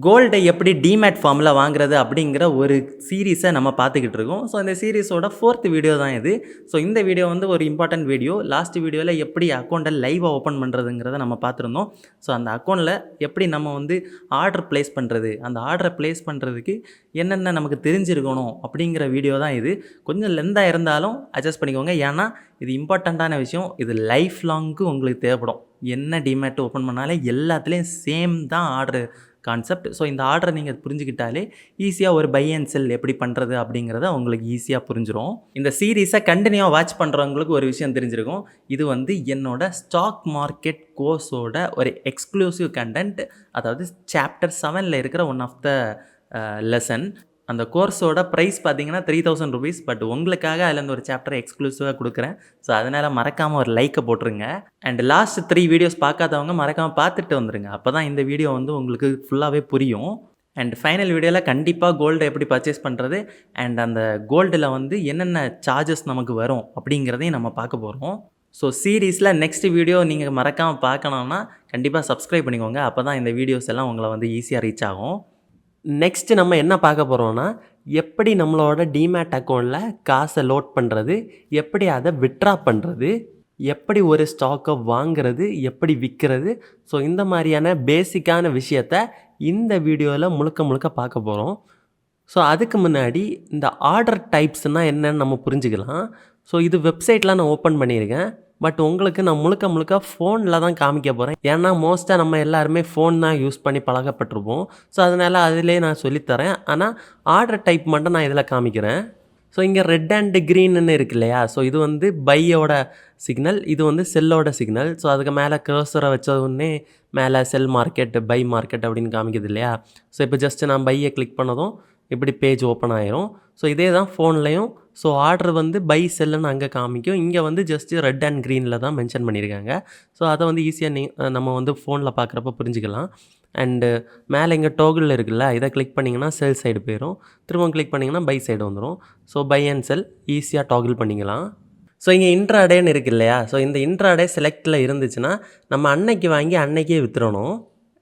கோல்டை எப்படி டிமேட் ஃபார்மில் வாங்குறது அப்படிங்கிற ஒரு சீரீஸை நம்ம பார்த்துக்கிட்டு இருக்கோம். ஸோ இந்த சீரீஸோட 4th வீடியோ தான் இது. ஸோ இந்த வீடியோ வந்து ஒரு இம்பார்ட்டன்ட் வீடியோ. லாஸ்ட் வீடியோவில் எப்படி அக்கௌண்ட்டை லைவாக ஓப்பன் பண்ணுறதுங்கிறத நம்ம பார்த்துருந்தோம். ஸோ அந்த அக்கௌண்ட்டில் எப்படி நம்ம வந்து ஆர்டர் ப்ளேஸ் பண்ணுறது, அந்த ஆர்டரை ப்ளேஸ் பண்ணுறதுக்கு என்னென்ன நமக்கு தெரிஞ்சிருக்கணும் அப்படிங்கிற வீடியோ தான் இது. கொஞ்சம் லென்த்தாக இருந்தாலும் அட்ஜஸ்ட் பண்ணிக்கோங்க. ஏன்னா இது இம்பார்ட்டண்ட்டான விஷயம். இது லைஃப் லாங்க்கு உங்களுக்கு தேவைப்படும். என்ன டிமேட் ஓப்பன் பண்ணாலே எல்லாத்துலேயும் சேம் தான் ஆர்டரு கான்செப்ட். ஸோ இந்த ஆர்டரை நீங்கள் புரிஞ்சுக்கிட்டாலே ஈஸியாக ஒரு பை அண்ட் செல் எப்படி பண்ணுறது அப்படிங்கிறத உங்களுக்கு ஈஸியாக புரிஞ்சிடும். இந்த சீரீஸை கண்டினியூவாக வாட்ச் பண்ணுறவங்களுக்கு ஒரு விஷயம் தெரிஞ்சிருக்கும். இது வந்து என்னோட ஸ்டாக் மார்க்கெட் கோர்ஸோட ஒரு எக்ஸ்க்ளூசிவ் கண்டென்ட். அதாவது சாப்டர் 7ல் இருக்கிற ஒன் ஆஃப் த லெசன். அந்த கோர்ஸோட ப்ரைஸ் பார்த்தீங்கன்னா 3000 rupees. பட் உங்களுக்காக அதில் ஒரு சாப்டர் எக்ஸ்க்ளூசிவாக கொடுக்குறேன். ஸோ அதனால் மறக்காமல் ஒரு லைக்கை போட்டுருங்க. அண்ட் லாஸ்ட் 3 வீடியோஸ் பார்க்காதவங்க மறக்காமல் பார்த்துட்டு வந்துடுங்க. அப்போ தான் இந்த வீடியோ வந்து உங்களுக்கு ஃபுல்லாகவே புரியும். அண்ட் ஃபைனல் வீடியோவில் கண்டிப்பாக கோல்டை எப்படி பர்ச்சேஸ் பண்ணுறது அண்ட் அந்த கோல்டில் வந்து என்னென்ன சார்ஜஸ் நமக்கு வரும் அப்படிங்கிறதையும் நம்ம பார்க்க போகிறோம். ஸோ சீரீஸில் நெக்ஸ்ட் வீடியோ நீங்கள் மறக்காமல் பார்க்கணுன்னா கண்டிப்பாக சப்ஸ்கிரைப் பண்ணிக்கோங்க. அப்போ தான் இந்த வீடியோஸ் எல்லாம் உங்களை வந்து ஈஸியாக ரீச் ஆகும். நெக்ஸ்ட்டு நம்ம என்ன பார்க்க போகிறோன்னா, எப்படி நம்மளோட டிமேட் அக்கௌண்ட்டில் காசை லோட் பண்ணுறது, எப்படி அதை வித்ட்ரா பண்ணுறது, எப்படி ஒரு ஸ்டாக்கை வாங்குறது, எப்படி விற்கிறது. ஸோ இந்த மாதிரியான பேசிக்கான விஷயத்த இந்த வீடியோவில் முழுக்க முழுக்க பார்க்க போகிறோம். ஸோ அதுக்கு முன்னாடி இந்த ஆர்டர் டைப்ஸ்னால் என்னன்னு நம்ம புரிஞ்சுக்கலாம். ஸோ இது வெப்சைட்டில் நான் ஓப்பன் பண்ணியிருக்கேன். பட் உங்களுக்கு நான் முழுக்க முழுக்க ஃபோனில் தான் காமிக்க போகிறேன். ஏன்னா மோஸ்ட்டாக நம்ம எல்லாருமே ஃபோன் தான் யூஸ் பண்ணி பழகப்பட்டிருப்போம். ஸோ அதனால் அதிலே நான் சொல்லித்தரேன். ஆனால் ஆர்டர் டைப் மட்டும் நான் இதில் காமிக்கிறேன். ஸோ இங்கே ரெட் அண்ட் க்ரீன்னு இருக்கு இல்லையா? ஸோ இது வந்து பையோட சிக்னல், இது வந்து செல்லோட சிக்னல். ஸோ அதுக்கு மேலே கர்சரை வச்சதுன்னே மேலே செல் மார்க்கெட், பை மார்க்கெட் அப்படின்னு காமிக்குது இல்லையா? ஸோ இப்போ ஜஸ்ட்டு நான் பையை கிளிக் பண்ணதும் இப்படி பேஜ் ஓப்பன் ஆயிரும். ஸோ இதே தான் ஃபோன்லேயும். ஸோ ஆர்டர் வந்து பை செல்லுன்னு அங்கே காமிக்கும். இங்கே வந்து ஜஸ்ட்டு ரெட் அண்ட் க்ரீனில் தான் மென்ஷன் பண்ணியிருக்காங்க. ஸோ அதை வந்து ஈஸியாக நம்ம வந்து ஃபோனில் பார்க்குறப்ப புரிஞ்சுக்கலாம். அண்டு மேலே இங்கே டோகிள் இருக்குல்ல, இதை கிளிக் பண்ணிங்கன்னா செல் சைடு போயிடும். திரும்ப கிளிக் பண்ணிங்கன்னா பை சைடு வந்துடும். ஸோ பை அண்ட் செல் ஈஸியாக டாகிள் பண்ணிக்கலாம். ஸோ இங்கே இன்ட்ராடேன்னு இருக்குது இல்லையா? ஸோ இந்த இன்ட்ராடே செலக்டில் இருந்துச்சுன்னா நம்ம அன்னைக்கு வாங்கி அன்னைக்கே விற்றுறணும்.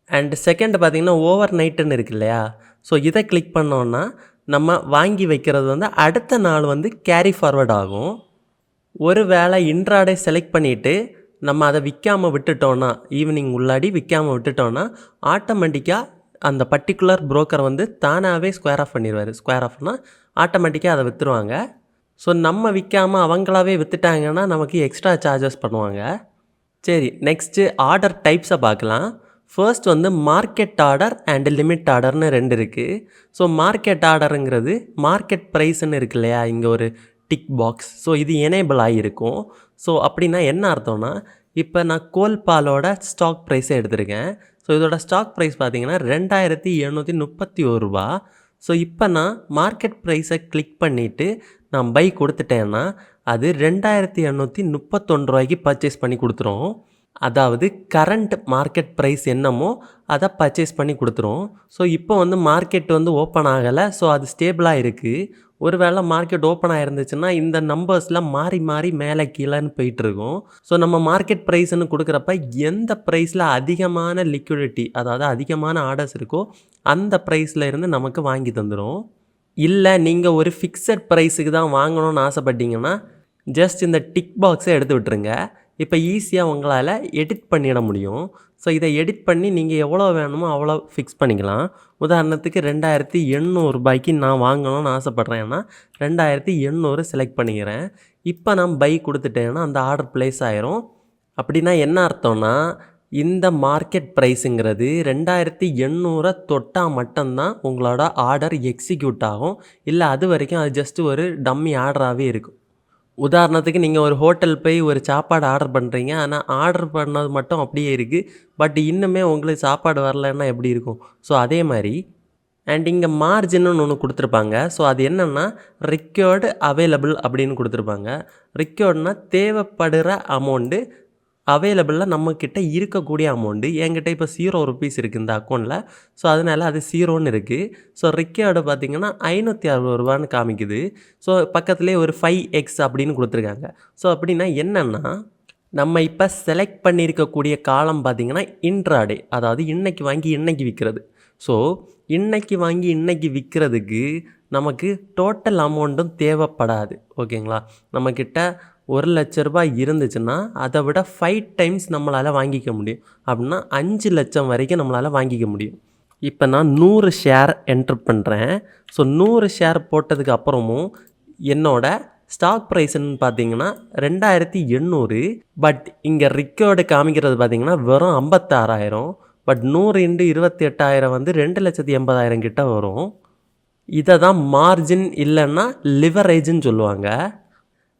அண்ட் செகண்ட் பார்த்திங்கன்னா ஓவர் நைட்டுன்னு இருக்குது இல்லையா? ஸோ இதை கிளிக் பண்ணோன்னா நம்ம வாங்கி வைக்கிறது வந்து அடுத்த நாள் வந்து கேரி ஃபார்வர்ட் ஆகும். ஒரு வேளை இன்ட்ராடே செலக்ட் பண்ணிவிட்டு நம்ம அதை விற்காமல் விட்டுட்டோன்னா, ஈவினிங் உள்ளாடி விற்காமல் விட்டுட்டோன்னா ஆட்டோமேட்டிக்காக அந்த பர்டிகுலர் புரோக்கர் வந்து தானாகவே ஸ்கொயர் ஆஃப் பண்ணிடுவார். ஸ்கொயர் ஆஃப்னால் ஆட்டோமேட்டிக்காக அதை விற்றுருவாங்க. ஸோ நம்ம விற்காமல் அவங்களாவே விற்றுட்டாங்கன்னா நமக்கு எக்ஸ்ட்ரா சார்ஜஸ் பண்ணுவாங்க. சரி, நெக்ஸ்ட்டு ஆர்டர் டைப்ஸை பார்க்கலாம். ஃபர்ஸ்ட் வந்து மார்க்கெட் ஆர்டர் அண்ட் லிமிட் ஆர்டர்னு 2 இருக்குது. ஸோ மார்க்கெட் ஆர்டருங்கிறது மார்க்கெட் ப்ரைஸ்ன்னு இருக்கு இல்லையா? இங்கே ஒரு டிக் பாக்ஸ். ஸோ இது எனேபிள் ஆகியிருக்கும். ஸோ அப்படின்னா என்ன அர்த்தம்னா, இப்போ நான் கோல்பாலோட ஸ்டாக் ப்ரைஸை எடுத்திருக்கேன். ஸோ இதோட ஸ்டாக் ப்ரைஸ் பார்த்திங்கன்னா 2731 ரூபா. ஸோ இப்போ நான் மார்க்கெட் ப்ரைஸை கிளிக் பண்ணிவிட்டு நான் பை கொடுத்துட்டேன்னா அது 2831 ரூபாய்க்கு பர்ச்சேஸ் பண்ணி கொடுத்துரும். அதாவது கரண்ட் மார்க்கெட் ப்ரைஸ் என்னமோ அதை பர்ச்சேஸ் பண்ணி கொடுத்துரும். ஸோ இப்போ வந்து மார்க்கெட் வந்து ஓப்பன் ஆகலை. ஸோ அது ஸ்டேபிளாக இருக்குது. ஒரு வேளை மார்க்கெட் ஓப்பன் ஆகிருந்துச்சுன்னா இந்த நம்பர்ஸில் மாறி மாறி மேலே கீழேன்னு போயிட்டுருக்கும். ஸோ நம்ம மார்க்கெட் ப்ரைஸ்ன்னு கொடுக்குறப்ப எந்த ப்ரைஸில் அதிகமான லிக்விடிட்டி, அதாவது அதிகமான ஆர்டர்ஸ் இருக்கோ அந்த ப்ரைஸில் இருந்து நமக்கு வாங்கி தந்துடும். இல்லை நீங்கள் ஒரு ஃபிக்ஸட் ப்ரைஸுக்கு தான் வாங்கணும்னு ஆசைப்பட்டீங்கன்னா ஜஸ்ட் இந்த டிக் பாக்ஸை எடுத்து விட்டுருங்க. இப்போ ஈஸியாக உங்களால் எடிட் பண்ணிட முடியும். ஸோ இதை எடிட் பண்ணி நீங்கள் எவ்வளோ வேணுமோ அவ்வளோ ஃபிக்ஸ் பண்ணிக்கலாம். உதாரணத்துக்கு 2800 ரூபாய்க்கு நான் வாங்கணும்னு ஆசைப்பட்றேன்னா 2800 செலக்ட் பண்ணிக்கிறேன். இப்போ நான் பை கொடுத்துட்டேன்னா அந்த ஆர்டர் ப்ளேஸ் ஆயிரும். அப்படின்னா என்ன அர்த்தம்னா, இந்த மார்க்கெட் ப்ரைஸுங்கிறது 2800 தொட்டால் மட்டும்தான் உங்களோட ஆர்டர் எக்ஸிக்யூட் ஆகும். இல்லை அது வரைக்கும் அது ஜஸ்ட்டு ஒரு டம்மி ஆர்டராகவே இருக்கும். உதாரணத்துக்கு நீங்கள் ஒரு ஹோட்டல் போய் ஒரு சாப்பாடு ஆர்டர் பண்ணுறீங்க. ஆனால் ஆர்டர் பண்ணது மட்டும் அப்படியே இருக்குது. பட் இன்னுமே உங்களுக்கு சாப்பாடு வரலைன்னா எப்படி இருக்கும்? ஸோ அதே மாதிரி அண்ட் இங்கே மார்ஜின்னு ஒன்று கொடுத்துருப்பாங்க. ஸோ அது என்னென்னா ரிக்வயர்டு அவைலபிள் அப்படின்னு கொடுத்துருப்பாங்க. ரிக்வயர்டுனா தேவைப்படுற அமௌண்ட்டு, அவைலபிளில் நம்மக்கிட்ட இருக்கக்கூடிய அமௌண்ட்டு. என்கிட்ட இப்போ 0 rupees இருக்குது இந்த அக்கௌண்ட்டில். ஸோ அதனால் அது 0ன்னு இருக்குது. ஸோ ரிக்வயர்டு பார்த்திங்கன்னா 560 ரூபான்னு காமிக்குது. ஸோ பக்கத்துலேயே ஒரு 5x அப்படின்னு கொடுத்துருக்காங்க. ஸோ அப்படின்னா என்னென்னா, நம்ம இப்போ செலக்ட் பண்ணியிருக்கக்கூடிய காலம் பார்த்திங்கன்னா இன்ட்ராடே, அதாவது இன்றைக்கி வாங்கி இன்றைக்கி விற்கிறது. ஸோ இன்னைக்கு வாங்கி இன்னைக்கு விற்கிறதுக்கு நமக்கு டோட்டல் அமௌண்ட்டும் தேவைப்படாது. ஓகேங்களா? நம்மக்கிட்ட 1,00,000 ரூபாய் இருந்துச்சுன்னா அதை விட 5 டைம்ஸ் நம்மளால் வாங்கிக்க முடியும். அப்படின்னா 5 லட்சம் வரைக்கும் நம்மளால் வாங்கிக்க முடியும். இப்போ நான் 100 ஷேர் என்ட்ரு பண்ணுறேன். ஸோ 100 ஷேர் போட்டதுக்கு அப்புறமும் என்னோட ஸ்டாக் ப்ரைஸ்ன்னு பார்த்தீங்கன்னா 2800. பட் இங்கே ரிக்கார்டு காமிக்கிறது பார்த்தீங்கன்னா வெறும் 56,000. பட் 100 × 28,000 வந்து 2,80,000 கிட்ட வரும். இதை தான் மார்ஜின் இல்லைன்னா லிவரேஜ்னு சொல்லுவாங்க.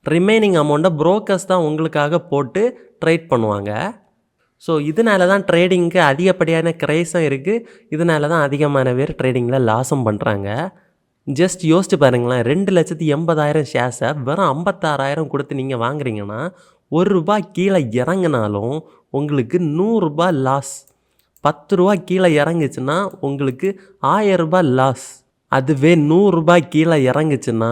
ரிமைனிங் அமௌண்ட்டை புரோக்கர்ஸ் தான் உங்களுக்காக போட்டு ட்ரேட் பண்ணுவாங்க. ஸோ இதனால தான் ட்ரேடிங்க்கு அதிகப்படியான க்ரேஸும் இருக்குது. இதனால தான் அதிகமான பேர் ட்ரேடிங்கில் லாஸும் பண்ணுறாங்க. ஜஸ்ட் யோசிச்சு பாருங்களேன், 2,80,000 ஷேர்ஸை வெறும் 56,000 கொடுத்து நீங்கள் வாங்குறீங்கன்னா ₹1 கீழே இறங்கினாலும் உங்களுக்கு ₹100 லாஸ். ₹10 கீழே இறங்குச்சுன்னா உங்களுக்கு ₹1000 லாஸ். அதுவே ₹100 கீழே இறங்குச்சுன்னா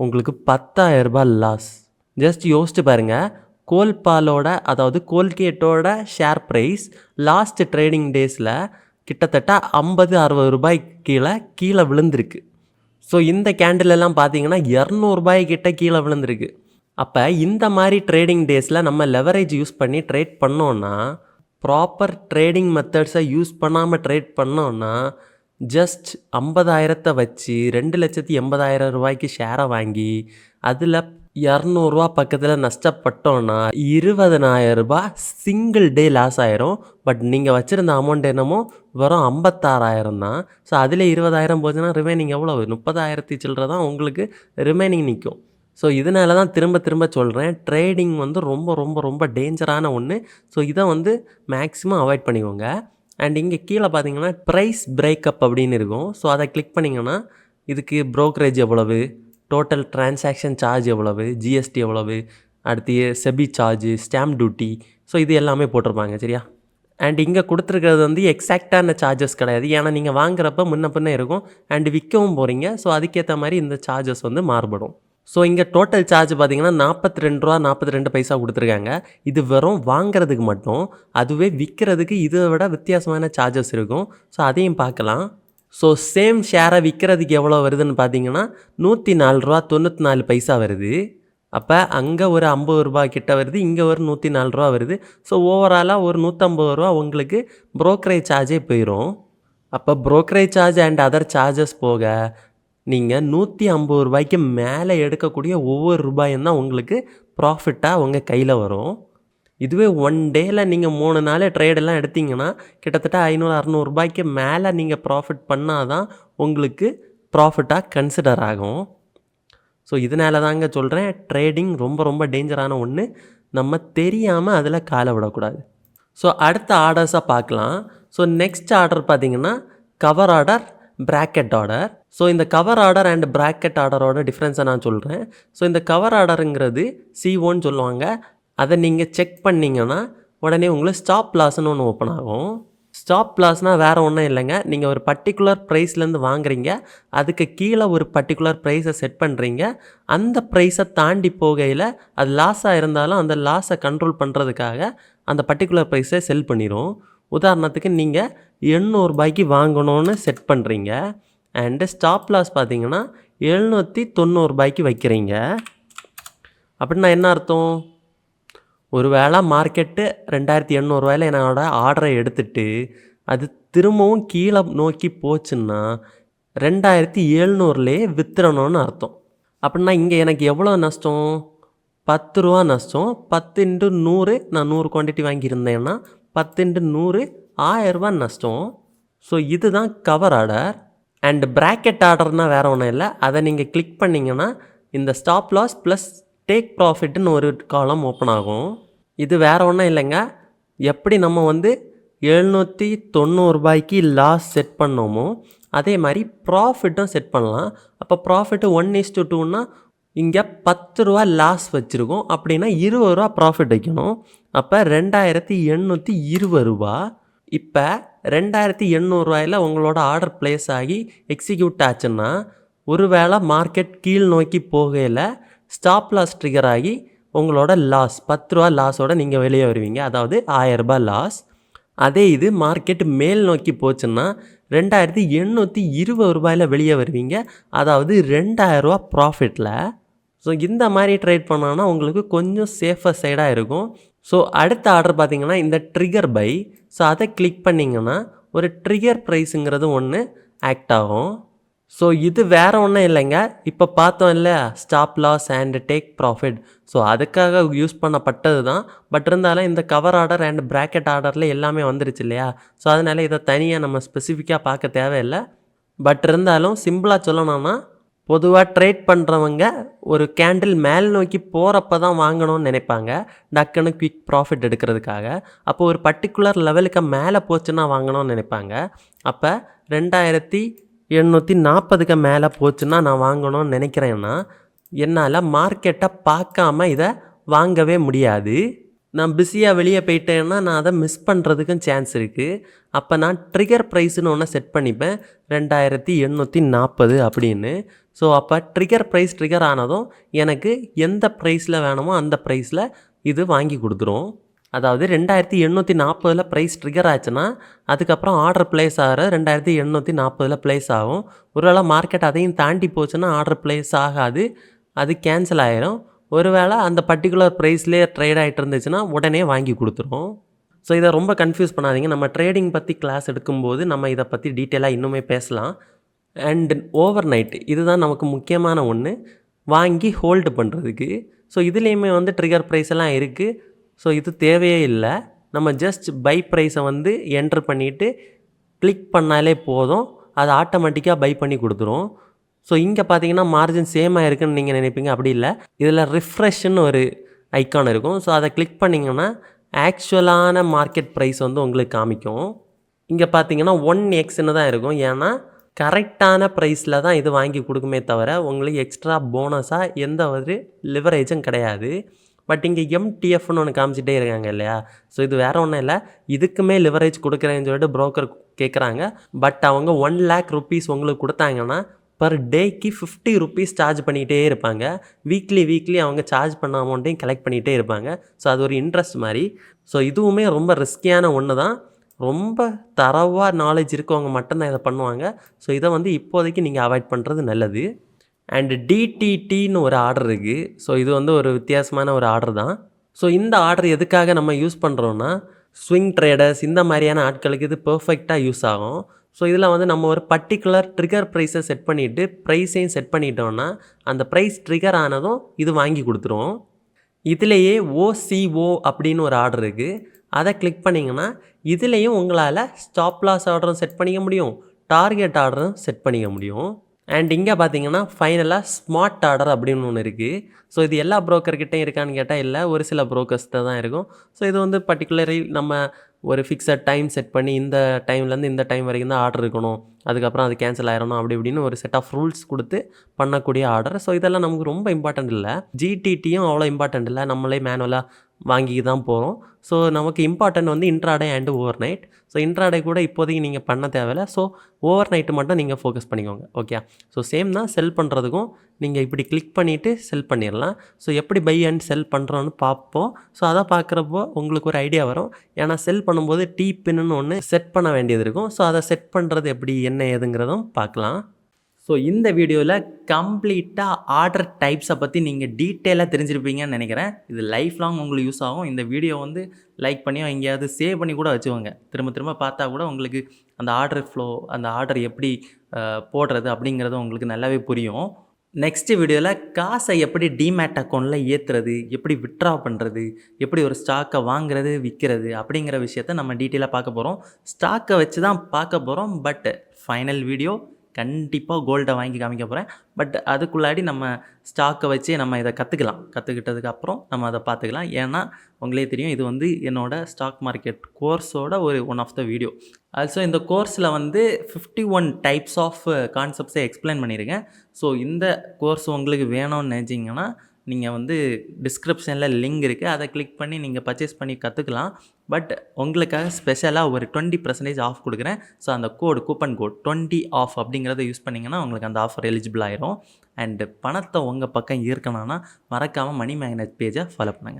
உங்களுக்கு ₹10,000 லாஸ். ஜஸ்ட் யோசிச்சு பாருங்கள், கோல்பாலோட அதாவது கோல்கேட்டோட ஷேர் ப்ரைஸ் லாஸ்ட் ட்ரேடிங் டேஸில் கிட்டத்தட்ட 50-60 கீழே விழுந்திருக்கு. ஸோ இந்த கேண்டிலெல்லாம் பார்த்தீங்கன்னா ₹200 கிட்ட கீழே விழுந்திருக்கு. அப்போ இந்த மாதிரி ட்ரேடிங் டேஸில் நம்ம லெவரேஜ் யூஸ் பண்ணி ட்ரேட் பண்ணோன்னா, ப்ராப்பர் ட்ரேடிங் மெத்தட்ஸை யூஸ் பண்ணாமல் ட்ரேட் பண்ணோன்னா ஜஸ்ட் 50,000 வச்சு 2,80,000 ஷேரை வாங்கி அதில் ₹200 பக்கத்தில் நஷ்டப்பட்டோன்னா ₹20,000 சிங்கிள் டே லாஸ் ஆயிரும். பட் நீங்கள் வச்சுருந்த அமௌண்ட் என்னமோ வெறும் 56,000 தான். ஸோ அதில் 20,000 போச்சுன்னா ரிமைனிங் எவ்வளவு? 30,000 சில்லற தான் உங்களுக்கு ரிமைனிங் நிற்கும். ஸோ இதனால தான் திரும்ப சொல்கிறேன், ட்ரேடிங் வந்து ரொம்ப ரொம்ப ரொம்ப டேஞ்சரான ஒன்று. ஸோ இதை வந்து மேக்ஸிமம் அவாய்ட் பண்ணிக்கோங்க. அண்ட் இங்கே கீழே பார்த்தீங்கன்னா ப்ரைஸ் பிரேக்கப் அப்படின்னு இருக்கும். ஸோ அதை கிளிக் பண்ணிங்கன்னா இதுக்கு ப்ரோக்கரேஜ் எவ்வளவு, டோட்டல் டிரான்சாக்ஷன் சார்ஜ் எவ்வளவு, ஜிஎஸ்டி எவ்வளவு, அடுத்து SEBI charge, stamp duty, so இது எல்லாமே போட்டிருப்பாங்க. சரியா? அண்ட் இங்கே கொடுத்துருக்கிறது வந்து எக்ஸாக்டான சார்ஜஸ் கிடையாது. ஏன்னா நீங்கள் வாங்குறப்ப முன்ன பின்ன இருக்கும் அண்ட் விற்கவும் போகிறீங்க. ஸோ அதுக்கேற்ற மாதிரி இந்த சார்ஜஸ் வந்து மாறுபடும். ஸோ இங்கே டோட்டல் சார்ஜ் பார்த்தீங்கன்னா ₹42.42 கொடுத்துருக்காங்க. இது வெறும் வாங்குறதுக்கு மட்டும். அதுவே விற்கிறதுக்கு இதை விட வித்தியாசமான சார்ஜஸ் இருக்கும். ஸோ அதையும் பார்க்கலாம். ஸோ சேம் ஷேரை விற்கிறதுக்கு எவ்வளோ வருதுன்னு பார்த்தீங்கன்னா ₹104.94 வருது. அப்போ அங்கே ஒரு ₹50 கிட்ட வருது, இங்கே ஒரு ₹104 வருது. ஸோ ஓவராலாக ஒரு ₹150 உங்களுக்கு ப்ரோக்கரேஜ் சார்ஜே போயிடும். அப்போ brokerage charge and other charges போக நீங்கள் ₹150 மேலே எடுக்கக்கூடிய ஒவ்வொரு ரூபாயும் தான் உங்களுக்கு ப்ராஃபிட்டாக உங்கள் கையில் வரும். இதுவே ஒன் டேயில் நீங்கள் 3 நாள் ட்ரேடெல்லாம் எடுத்திங்கன்னா கிட்டத்தட்ட ₹500-600 மேலே நீங்கள் ப்ராஃபிட் பண்ணால் தான் உங்களுக்கு ப்ராஃபிட்டாக கன்சிடர் ஆகும். ஸோ இதனால தாங்க சொல்கிறேன், ட்ரேடிங் ரொம்ப ரொம்ப டேஞ்சரான ஒன்று. நம்ம தெரியாமல் அதில் காலை விடக்கூடாது. ஸோ அடுத்த ஆர்டர்ஸாக பார்க்கலாம். ஸோ நெக்ஸ்ட் ஆர்டர் பார்த்திங்கன்னா cover order, bracket order. So இந்த கவர் ஆர்டர் அண்ட் ப்ராக்கெட் ஆர்டரோட டிஃப்ரென்ஸை நான் சொல்கிறேன். ஸோ இந்த கவர் ஆர்டருங்கிறது C1 சொல்லுவாங்க. அதை நீங்கள் செக் பண்ணிங்கன்னா உடனே உங்களுக்கு ஸ்டாப் லாஸ்ன்னு ஒன்று ஓப்பன் ஆகும். ஸ்டாப் லாஸ்னால் வேறு ஒன்றும் இல்லைங்க, நீங்கள் ஒரு பர்டிகுலர் ப்ரைஸ்லேருந்து வாங்குறீங்க, அதுக்கு கீழே ஒரு பர்டிகுலர் ப்ரைஸை செட் பண்ணுறீங்க. அந்த ப்ரைஸை தாண்டி போகையில் அது லாஸாக இருந்தாலும் அந்த லாஸை கண்ட்ரோல் பண்ணுறதுக்காக அந்த பர்டிகுலர் ப்ரைஸை செல் பண்ணிடும். உதாரணத்துக்கு நீங்கள் ₹800 வாங்கணும்னு செட் பண்ணுறீங்க அண்டு ஸ்டாப் லாஸ் பார்த்தீங்கன்னா ₹790 வைக்கிறீங்க. அப்படின்னா என்ன அர்த்தம்? ஒரு வேளை மார்க்கெட்டு ₹2,800 என்னோட ஆர்டரை எடுத்துகிட்டு அது திரும்பவும் கீழே நோக்கி போச்சுன்னா 2,700 வித்துறணும்னு அர்த்தம். அப்படின்னா இங்கே எனக்கு எவ்வளோ நஷ்டம்? ₹10 நஷ்டம். 10 × 100, நான் 100 குவான்டிட்டி வாங்கியிருந்தேன்னா 10 × 100 ₹1000 நஷ்டம். ஸோ இதுதான் கவர் ஆர்டர். அண்ட் ப்ராக்கெட் ஆர்டர்னால் வேறு ஒன்றும் இல்லை, அதை நீங்கள் கிளிக் பண்ணிங்கன்னா இந்த ஸ்டாப் லாஸ் ப்ளஸ் டேக் ப்ராஃபிட்னு ஒரு காலம் ஓப்பன் ஆகும். இது வேறு ஒன்றும் இல்லைங்க, எப்படி நம்ம வந்து ₹790 லாஸ் செட் பண்ணோமோ அதே மாதிரி ப்ராஃபிட்டும் செட் பண்ணலாம். அப்போ ப்ராஃபிட்டு 1:2ன்னா இங்கே ₹10 லாஸ் வச்சுருக்கோம், அப்படின்னா ₹20 ப்ராஃபிட் வைக்கணும். அப்போ ₹2,820. இப்போ ₹2,800 உங்களோட ஆர்டர் ப்ளேஸ் ஆகி எக்ஸிக்யூட் ஆச்சுன்னா ஒரு வேளை மார்க்கெட் கீழ் நோக்கி போகையில் ஸ்டாப் லாஸ் ட்ரிகர் ஆகி உங்களோட லாஸ் ₹10 லாஸோடு நீங்கள் வெளியே வருவீங்க, அதாவது ₹1000 லாஸ். அதே இது மார்க்கெட் மேல் நோக்கி போச்சுன்னா ரூ. 2820 வெளியே வருவீங்க. அதாவது ரூ. 2000 ப்ராஃபிட்டில். ஸோ இந்த மாதிரி ட்ரேட் பண்ணோன்னா உங்களுக்கு கொஞ்சம் சேஃபர் சைடாக இருக்கும். ஸோ அடுத்த ஆர்டர் பார்த்தீங்கன்னா இந்த ட்ரிகர் பை. ஸோ அதை கிளிக் பண்ணிங்கன்னா ஒரு ட்ரிகர் ப்ரைஸுங்கிறது ஒன்று ஆக்ட் ஆகும். ஸோ இது வேறு ஒன்றும் இல்லைங்க, இப்போ பார்த்தோம் இல்லையா stop loss and take profit. So அதுக்காக யூஸ் பண்ணப்பட்டது தான். பட் இருந்தாலும் இந்த கவர் ஆர்டர் அண்ட் ப்ராக்கெட் ஆர்டரில் எல்லாமே வந்துருச்சு இல்லையா. ஸோ அதனால் இதை தனியாக நம்ம ஸ்பெசிஃபிக்காக பார்க்க தேவையில்லை. பட் இருந்தாலும் சிம்பிளாக சொல்லணும்னா பொதுவாக ட்ரேட் பண்ணுறவங்க ஒரு கேண்டில் மேல் நோக்கி போகிறப்ப தான் வாங்கணும்னு நினைப்பாங்க, டக்குன்னு குயிக் ப்ராஃபிட் எடுக்கிறதுக்காக. அப்போ ஒரு பர்டிகுலர் லெவலுக்கு மேலே போச்சுன்னா வாங்கணும்னு நினைப்பாங்க. அப்போ 2840க்கு மேலே போச்சுன்னா நான் வாங்கணும்னு நினைக்கிறேன்னா என்னால் மார்க்கெட்டை பார்க்காம இதை வாங்கவே முடியாது. நான் பிஸியாக வெளியே போயிட்டேன்னா நான் அதை மிஸ் பண்ணுறதுக்கும் சான்ஸ் இருக்குது. அப்போ நான் ட்ரிகர் ப்ரைஸ்னு ஒன்று செட் பண்ணிப்பேன் 2840 அப்படின்னு. ஸோ அப்போ ட்ரிகர் ப்ரைஸ் ட்ரிகர் ஆனதும் எனக்கு எந்த ப்ரைஸில் வேணுமோ அந்த ப்ரைஸில் இது வாங்கி கொடுத்துரும். அதாவது 2840 ப்ரைஸ் ட்ரிகர் ஆச்சுன்னா அதுக்கப்புறம் ஆர்டர் ப்ளேஸ் ஆகிற 2840 ப்ளேஸ் ஆகும். ஒருவேளை மார்க்கெட் அதையும் தாண்டி போச்சுன்னா ஆர்டர் ப்ளேஸ் ஆகாது, அது கேன்சல் ஆகிடும். ஒருவேளை அந்த பர்டிகுலர் ப்ரைஸ்லேயே ட்ரேட் ஆகிட்டு இருந்துச்சுன்னா உடனே வாங்கி கொடுத்துரும். ஸோ இதை ரொம்ப கன்ஃபியூஸ் பண்ணாதீங்க. நம்ம ட்ரேடிங் பற்றி கிளாஸ் எடுக்கும்போது நம்ம இதை பற்றி டீட்டெயிலாக இன்னுமே பேசலாம். அண்ட் ஓவர் நைட் இதுதான் நமக்கு முக்கியமான ஒன்று, வாங்கி ஹோல்டு பண்ணுறதுக்கு. ஸோ இதுலேயுமே ட்ரிகர் ப்ரைஸ் எல்லாம் இருக்குது. ஸோ இது தேவையே இல்லை. நம்ம ஜஸ்ட் பை ப்ரைஸை என்ட்ரு பண்ணிவிட்டு கிளிக் பண்ணாலே போதும், அது ஆட்டோமேட்டிக்காக பை பண்ணி கொடுத்துரும். ஸோ இங்கே பார்த்தீங்கன்னா மார்ஜின் சேமாக இருக்குதுன்னு நீங்கள் நினைப்பீங்க, அப்படி இல்லை. இதில் ரிஃப்ரெஷ்ன்னு ஒரு ஐக்கான் இருக்கும். ஸோ அதை கிளிக் பண்ணிங்கன்னா ஆக்சுவலான மார்க்கெட் ப்ரைஸ் உங்களுக்கு காமிக்கும். இங்கே பார்த்தீங்கன்னா 1xன்னு தான் இருக்கும். ஏன்னா கரெக்டான ப்ரைஸில் தான் இது வாங்கி கொடுக்குமே தவிர உங்களுக்கு எக்ஸ்ட்ரா போனஸாக எந்த ஒரு லிவரேஜும் கிடையாது. பட் இங்கே எம்டிஎஃப்னு ஒன்று காமிச்சிட்டே இருக்காங்க இல்லையா. ஸோ இது வேறு ஒன்றும் இல்லை, இதுக்குமே லிவரேஜ் கொடுக்குறேன்னு சொல்லிட்டு ப்ரோக்கர் கேட்குறாங்க. பட் அவங்க 1 lakh rupees உங்களுக்கு கொடுத்தாங்கன்னா பர் டேக்கு 50 rupees சார்ஜ் பண்ணிகிட்டே இருப்பாங்க. வீக்லி அவங்க சார்ஜ் பண்ண அமௌண்ட்டையும் கலெக்ட் பண்ணிகிட்டே இருப்பாங்க. ஸோ அது ஒரு இன்ட்ரெஸ்ட் மாதிரி. ஸோ இதுவுமே ரொம்ப ரிஸ்கியான ஒன்று தான். ரொம்ப தரவாக நாலேஜ் இருக்கவங்க மட்டும்தான் இதை பண்ணுவாங்க. ஸோ இதை இப்போதைக்கு நீங்கள் அவாய்ட் பண்ணுறது நல்லது. அண்டு டிடிடின்னு ஒரு ஆர்டர் இருக்குது. ஸோ இது ஒரு வித்தியாசமான ஒரு ஆர்டர் தான். ஸோ இந்த ஆர்டர் எதுக்காக நம்ம யூஸ் பண்ணுறோன்னா ஸ்விங் ட்ரேடர்ஸ் இந்த மாதிரியான ஆட்களுக்கு இது பர்ஃபெக்டாக யூஸ் ஆகும். ஸோ இதில் நம்ம ஒரு பர்டிகுலர் ட்ரிகர் ப்ரைஸை செட் பண்ணிவிட்டு ப்ரைஸையும் செட் பண்ணிட்டோன்னா அந்த ப்ரைஸ் ட்ரிகர் ஆனதும் இது வாங்கி கொடுத்துரும். இதிலேயே OCO அப்படின்னு ஒரு ஆர்டர் இருக்குது. அதை கிளிக் பண்ணிங்கன்னா இதுலேயும் உங்களால் ஸ்டாப் லாஸ் ஆர்டரும் செட் பண்ணிக்க முடியும், டார்கெட் ஆர்டரும் செட் பண்ணிக்க முடியும். அண்ட் இங்கே பார்த்தீங்கன்னா ஃபைனலாக ஸ்மார்ட் ஆர்டர் அப்படின்னு ஒன்று இருக்குது. ஸோ இது எல்லா ப்ரோக்கர்கிட்டையும் இருக்கான்னு கேட்டால் இல்லை, ஒரு சில ப்ரோக்கர்ஸ்கிட்ட தான் இருக்கும். ஸோ இது பர்டிகுலரி நம்ம ஒரு ஃபிக்ஸட் டைம் செட் பண்ணி இந்த டைம்லேருந்து இந்த டைம் வரைக்கும் தான் ஆர்டர் இருக்கணும், அதுக்கப்புறம் அது கேன்சல் ஆயிடணும், அப்படி இப்படின்னு ஒரு செட் ஆஃப் ரூல்ஸ் கொடுத்து பண்ணக்கூடிய ஆர்டர். ஸோ இதெல்லாம் நமக்கு ரொம்ப இம்பார்ட்டண்ட் இல்லை. ஜிடிடியும் அவ்வளோ இம்பார்ட்டண்ட் இல்லை, நம்மளே மேனுவலாக வாங்கி தான் போகிறோம். ஸோ நமக்கு important intraday and over night. So intraday கூட இப்போதைக்கு நீங்கள் பண்ண தேவையில்லை. ஸோ ஓவர் நைட்டு மட்டும் நீங்கள் ஃபோக்கஸ் பண்ணிக்கோங்க. ஓகே, ஸோ சேம் தான் செல் பண்ணுறதுக்கும் நீங்கள் இப்படி கிளிக் பண்ணிவிட்டு செல் பண்ணிடலாம். ஸோ எப்படி பை அண்ட் செல் பண்ணுறோன்னு பார்ப்போம். ஸோ அதை பார்க்குறப்போ உங்களுக்கு ஒரு ஐடியா வரும். ஏன்னா செல் பண்ணும்போது பின்னு ஒன்று செட் பண்ண வேண்டியது இருக்கும். ஸோ அதை செட் பண்ணுறது எப்படி என்ன ஏதுங்கிறதும் பார்க்கலாம். ஸோ இந்த வீடியோவில் கம்ப்ளீட்டாக ஆர்டர் டைப்ஸை பற்றி நீங்கள் டீட்டெயிலாக தெரிஞ்சிருப்பீங்கன்னு நினைக்கிறேன். இது லைஃப் லாங் உங்களுக்கு யூஸ் ஆகும். இந்த வீடியோ லைக் பண்ணியோ எங்கேயாவது சேவ் பண்ணி கூட வச்சுக்கோங்க. திரும்ப பார்த்தா கூட உங்களுக்கு அந்த ஆர்டர் ஃப்ளோ, அந்த ஆர்டர் எப்படி போடுறது அப்படிங்கிறது உங்களுக்கு நல்லாவே புரியும். நெக்ஸ்ட் வீடியோவில் காசை எப்படி டிமேட் அக்கௌண்ட்டில் ஏற்றுறது, எப்படி வித்ட்ரா பண்ணுறது, எப்படி ஒரு ஸ்டாக்கை வாங்குறது விற்கிறது அப்படிங்கிற விஷயத்த நம்ம டீட்டெயிலாக பார்க்க போகிறோம். ஸ்டாக்கை வச்சு தான் பார்க்க போகிறோம். பட் ஃபைனல் வீடியோ கண்டிப்பாக கோல்டை வாங்கி காமிக்க போகிறேன். பட் அதுக்குள்ளாடி நம்ம ஸ்டாக்கை வச்சு நம்ம இதை கற்றுக்கிட்டதுக்கப்புறம் நம்ம அதை பார்த்துக்கலாம். ஏன்னா உங்களே தெரியும் இது என்னோடய ஸ்டாக் மார்க்கெட் கோர்ஸோட one of the video. Also இந்த கோர்ஸில் 51 டைப்ஸ் ஆஃப் கான்செப்ட்ஸை எக்ஸ்பிளைன் பண்ணியிருக்கேன். ஸோ இந்த கோர்ஸ் உங்களுக்கு வேணும்னு நினச்சிங்கன்னா நீங்கள் டிஸ்கிரிப்ஷனில் லிங்க் இருக்குது, அதை கிளிக் பண்ணி நீங்கள் பர்ச்சேஸ் பண்ணி கற்றுக்கலாம். பட் உங்களுக்காக ஸ்பெஷலாக ஒரு 20% ஆஃப் கொடுக்குறேன். ஸோ அந்த கூப்பன் கோட் 20 ஆஃப் அப்படிங்கிறத யூஸ் பண்ணிங்கன்னா உங்களுக்கு அந்த ஆஃபர் எலிஜிபிள் ஆயிரும். அண்டு பணத்தை உங்கள் பக்கம் இருக்கணும்னா மறக்காமல் மணி மேக்னெட் பேஜை ஃபாலோ பண்ணுங்கள்.